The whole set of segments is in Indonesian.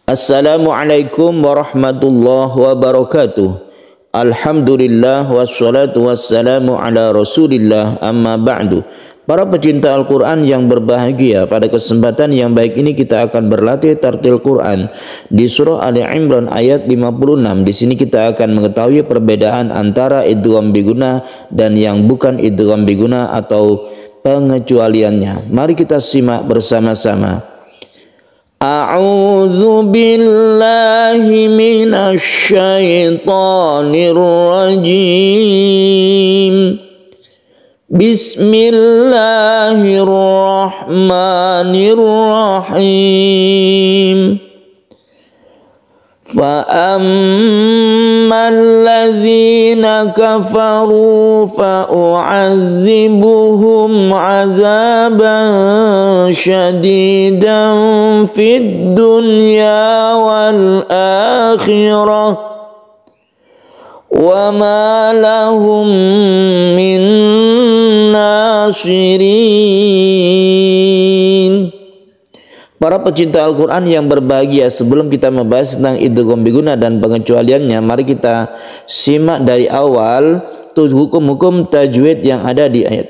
Assalamualaikum warahmatullahi wabarakatuh. Alhamdulillah wassalatu wassalamu ala rasulillah amma ba'du. Para pecinta Al-Quran yang berbahagia, pada kesempatan yang baik ini kita akan berlatih tartil Quran di surah Ali Imran ayat 56. Di sini kita akan mengetahui perbedaan antara idgham biguna dan yang bukan idgham biguna atau pengecualiannya. Mari kita simak bersama-sama. A'udzu billahi minasy syaithanir rajim. Bismillahirrahmanirrahim. فَأَمَّا الَّذِينَ كَفَرُوا فَأُعَذِّبُهُمْ عَذَابًا شَدِيدًا فِي الدُّنْيَا وَالْآخِرَةِ وَمَا لَهُم مِّن نَاصِرِينَ. Para pecinta Al-Quran yang berbahagia, sebelum kita membahas tentang idgham biguna dan pengecualiannya, mari kita simak dari awal hukum-hukum tajwid yang ada di ayat.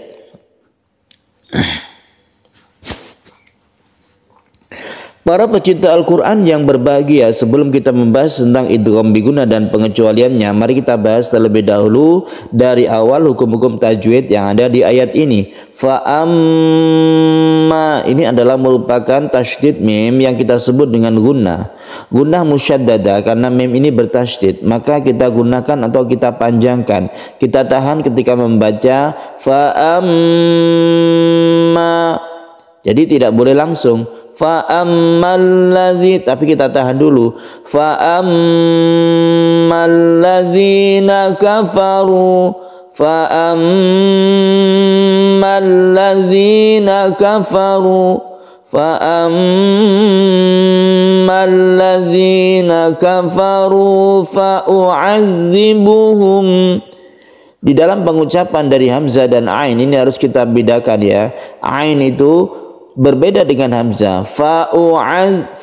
Para pecinta Al-Quran yang berbahagia, sebelum kita membahas tentang idgham biguna dan pengecualiannya, mari kita bahas terlebih dahulu dari awal hukum-hukum tajwid yang ada di ayat ini. Fa'amma ini adalah merupakan tasydid mim yang kita sebut dengan gunnah. Gunnah musyaddada karena mim ini bertasydid, maka kita gunakan atau kita panjangkan. Kita tahan ketika membaca fa'amma. Jadi tidak boleh langsung fa'ammal ladzi, tapi kita tahan dulu. Fa'ammal ladzina kafaru, fa'ammal ladzina kafaru, fa'ammal ladzina kafaru fa'u'adzibuhum. Di dalam pengucapan dari hamzah dan ain ini harus kita bedakan ya. Ain itu berbeda dengan hamzah. Fa'u'ad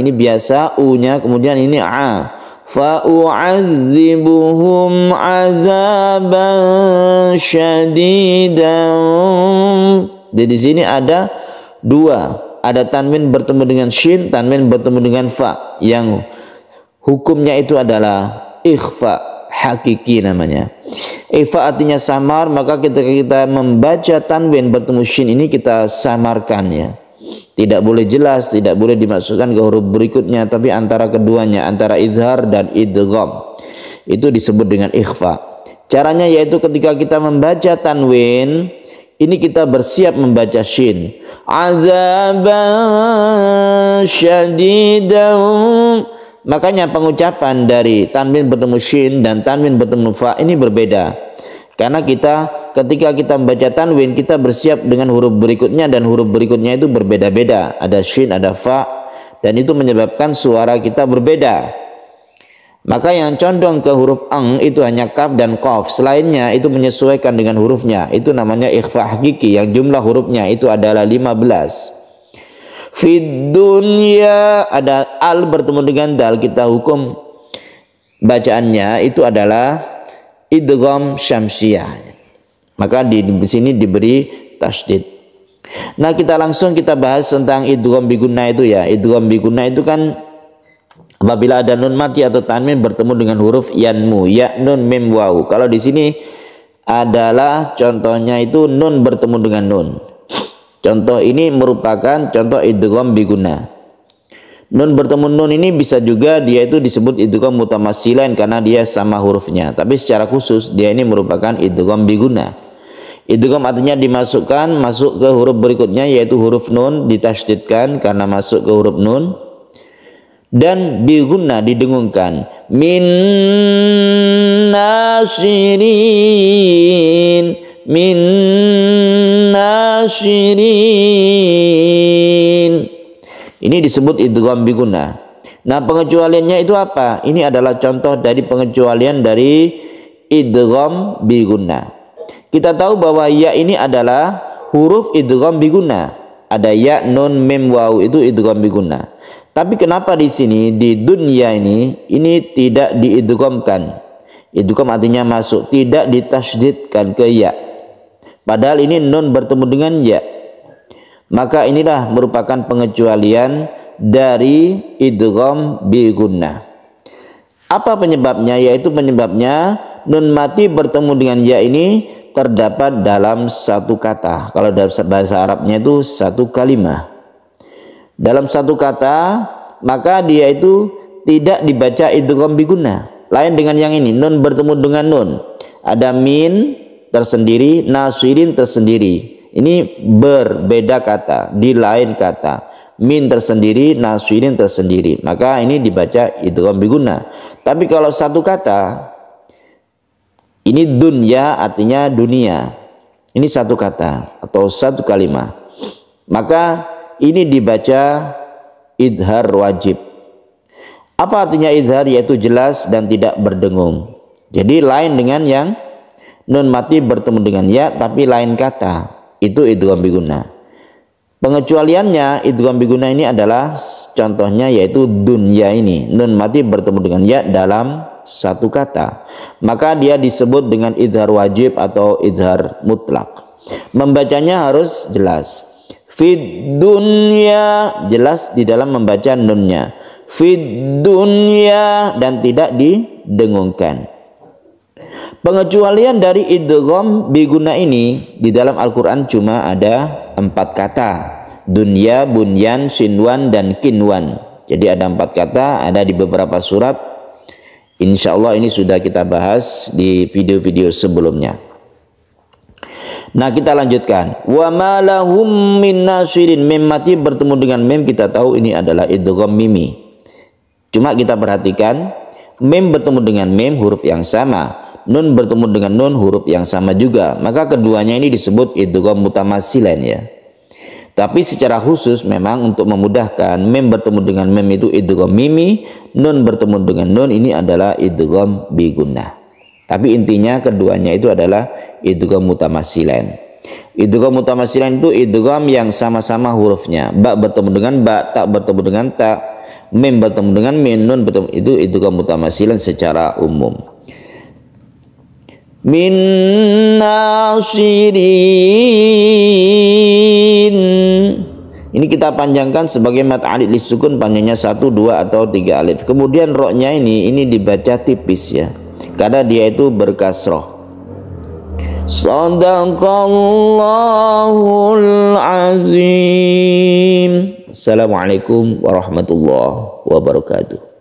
ini biasa u-nya, kemudian ini a. Fa'u'adzibuhum 'adzaban syadidan. Jadi di sini ada dua, ada tanwin bertemu dengan shin, tanwin bertemu dengan fa, yang hukumnya itu adalah ikhfa hakiki namanya. Ikhfa artinya samar, maka ketika kita membaca tanwin bertemu shin ini kita samarkan ya. Tidak boleh jelas, tidak boleh dimasukkan ke huruf berikutnya, tapi antara keduanya, antara idhar dan idgham, itu disebut dengan ikhfa. Caranya yaitu ketika kita membaca tanwin ini kita bersiap membaca shin. Azaban syadidan. Makanya pengucapan dari tanwin bertemu shin dan tanwin bertemu fa ini berbeda. Karena ketika kita membaca tanwin, kita bersiap dengan huruf berikutnya, dan huruf berikutnya itu berbeda-beda. Ada shin, ada fa, dan itu menyebabkan suara kita berbeda. Maka yang condong ke huruf ang itu hanya kaf dan qaf. Selainnya itu menyesuaikan dengan hurufnya. Itu namanya ikhfa hakiki, yang jumlah hurufnya itu adalah 15. Fid dunya, ada al bertemu dengan dal, kita hukum bacaannya itu adalah idgham syamsiyah. Maka di sini diberi tasydid. Nah, kita bahas tentang idgham biguna itu ya. Idgham biguna itu kan apabila ada nun mati atau tanwin bertemu dengan huruf yanmu, ya, nun, mim, waw. Kalau di sini adalah contohnya itu nun bertemu dengan nun. Contoh ini merupakan contoh idgham biguna. Nun bertemu nun ini bisa juga dia itu disebut idgham mutamatsilan karena dia sama hurufnya. Tapi secara khusus dia ini merupakan idgham biguna. Idgham artinya dimasukkan masuk ke huruf berikutnya, yaitu huruf nun ditasydidkan karena masuk ke huruf nun, dan biguna didengungkan. Min nasirin, min nasirin. Ini disebut idgham biguna. Nah, pengecualiannya itu apa? Ini adalah contoh dari pengecualian dari idgham biguna. Kita tahu bahwa ya ini adalah huruf idgham biguna. Ada ya, nun, mim, waw, itu idgham biguna. Tapi kenapa di sini di dunia ini tidak diidghamkan? Idgham artinya masuk, tidak ditasydidkan ke ya. Padahal ini nun bertemu dengan ya. Maka inilah merupakan pengecualian dari idgham bi gunnah. Apa penyebabnya? Yaitu penyebabnya nun mati bertemu dengan ya ini terdapat dalam satu kata. Kalau dalam bahasa Arabnya itu satu kalimah. Dalam satu kata, maka dia itu tidak dibaca idgham bi gunnah. Lain dengan yang ini, nun bertemu dengan nun. Ada min tersendiri, nasirin tersendiri. Ini berbeda kata, di lain kata. Min tersendiri, nasirin tersendiri. Maka ini dibaca idgham bi gunnah. Tapi kalau satu kata, ini dunya artinya dunia. Ini satu kata atau satu kalimat. Maka ini dibaca idhar wajib. Apa artinya idhar? Yaitu jelas dan tidak berdengung. Jadi lain dengan yang nun mati bertemu dengan ya tapi lain kata. Itu idgham bi gunnah. Pengecualiannya idgham bi gunnah ini adalah contohnya yaitu dunya ini. Nun mati bertemu dengan ya dalam satu kata. Maka dia disebut dengan idhar wajib atau idhar mutlak. Membacanya harus jelas. Fid dunya, jelas di dalam membaca nunnya. Fid dunya, dan tidak didengungkan. Pengecualian dari idgham bi gunnah ini di dalam Al-Quran cuma ada 4 kata. Dunya, bunyan, sinwan, dan kinwan. Jadi ada 4 kata, ada di beberapa surat. Insya Allah ini sudah kita bahas di video-video sebelumnya. Nah, kita lanjutkan. Wa ma lahum min nasirin, mim mati bertemu dengan mim, kita tahu ini adalah idgham mimi. Cuma kita perhatikan, mim bertemu dengan mim huruf yang sama, nun bertemu dengan nun huruf yang sama juga. Maka keduanya ini disebut idgham mutamatsilan ya. Tapi secara khusus memang untuk memudahkan, mim bertemu dengan mim itu idgham mimi, nun bertemu dengan nun ini adalah idgham bi gunnah. Tapi intinya keduanya itu adalah idgham mutamatsilan. Idgham mutamatsilan itu idgham yang sama-sama hurufnya. Ba bertemu dengan ba, ta bertemu dengan ta, mim bertemu dengan min, nun bertemu, itu idgham mutamatsilan secara umum. Min nasirin. Ini kita panjangkan sebagai mad alif lisukun, panjangnya 1, 2 atau 3 alif. Kemudian roknya ini dibaca tipis ya. Karena dia itu berkasroh. Shadaqallahul azim. Assalamualaikum warahmatullahi wabarakatuh.